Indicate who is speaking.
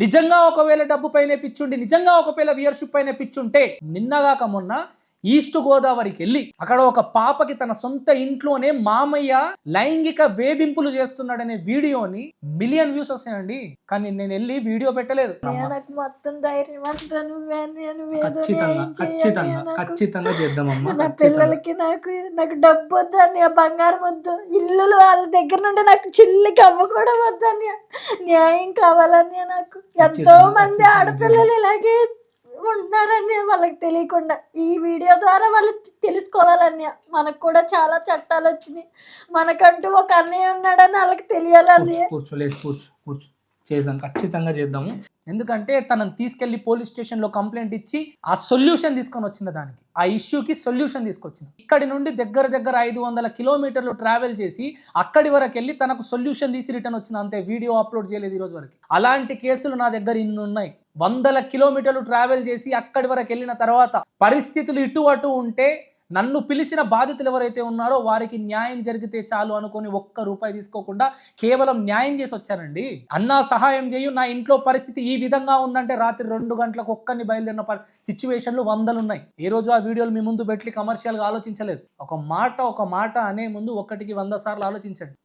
Speaker 1: నిజంగా ఒకవేళ డబ్బు పైన పిచ్చుండి నిజంగా ఒకవేళ వ్యూయర్షిప్ పైన పిచ్చుంటే నిన్నగాక మొన్న ఈస్ట్ గోదావరికి వెళ్ళి అక్కడ ఒక పాపకి తన సొంత ఇంట్లోనే మామయ్య లైంగిక వేధింపులు చేస్తున్నాడనే వీడియోని మిలియన్ వ్యూస్ వస్తాయండి. కానీ నేను వెళ్ళి వీడియో పెట్టలేదు.
Speaker 2: నాకు మొత్తం ధైర్యం అంతా నువ్వే, నేను
Speaker 1: ఖచ్చితంగా చేద్దామమ్మా.
Speaker 2: నా పిల్లలకి నాకు డబ్బు వద్దని, బంగారం వద్దు, ఇల్లులు వాళ్ళ దగ్గర నుండి నాకు చిల్లికి అవ్వ కూడా వద్దని, న్యాయం కావాలని. నాకు ఎంతో మంది ఆడపిల్లలు ఇలాగే ఉంటున్నారని వాళ్ళకి తెలియకుండా ఈ వీడియో ద్వారా వాళ్ళు తెలుసుకోవాలని. మనకు కూడా చాలా చట్టాలు వచ్చినాయి, మనకంటూ ఒక అన్నయ్య ఉన్నాడని వాళ్ళకి తెలియాలని.
Speaker 1: కూర్చో చేద్దాం, ఖచ్చితంగా చేద్దాము. ఎందుకంటే తనను తీసుకెళ్లి పోలీస్ స్టేషన్ లో కంప్లైంట్ ఇచ్చి ఆ సొల్యూషన్ తీసుకొని వచ్చిన దానికి, ఆ ఇష్యూకి సొల్యూషన్ తీసుకొచ్చింది. ఇక్కడి నుండి దగ్గర 500 కిలోమీటర్లు ట్రావెల్ చేసి అక్కడి వరకు వెళ్ళి తనకు సొల్యూషన్ తీసి రిటర్న్ వచ్చిన, అంతే. వీడియో అప్లోడ్ చేయలేదు ఈ రోజు వరకు. అలాంటి కేసులు నా దగ్గర ఇన్ని ఉన్నాయి. 100 కిలోమీటర్లు ట్రావెల్ చేసి అక్కడి వరకు వెళ్ళిన తర్వాత పరిస్థితులు ఇటు అటు ఉంటే నన్ను పిలిచిన బాధితులు ఎవరైతే ఉన్నారో వారికి న్యాయం జరిగితే చాలు అనుకొని ₹1 తీసుకోకుండా కేవలం న్యాయం చేసి వచ్చానండి. అన్నా సహాయం చేయు, నా ఇంట్లో పరిస్థితి ఈ విధంగా ఉందంటే రాత్రి 2 గంటలకు ఒక్కరిని బయలుదేరిన సిచ్యువేషన్లు 100 ఉన్నాయి. ఏ రోజు ఆ వీడియోలు మీ ముందు పెట్టి కమర్షియల్గా ఆలోచించలేదు. ఒక మాట అనే ముందు 1కి 100 సార్లు ఆలోచించండి.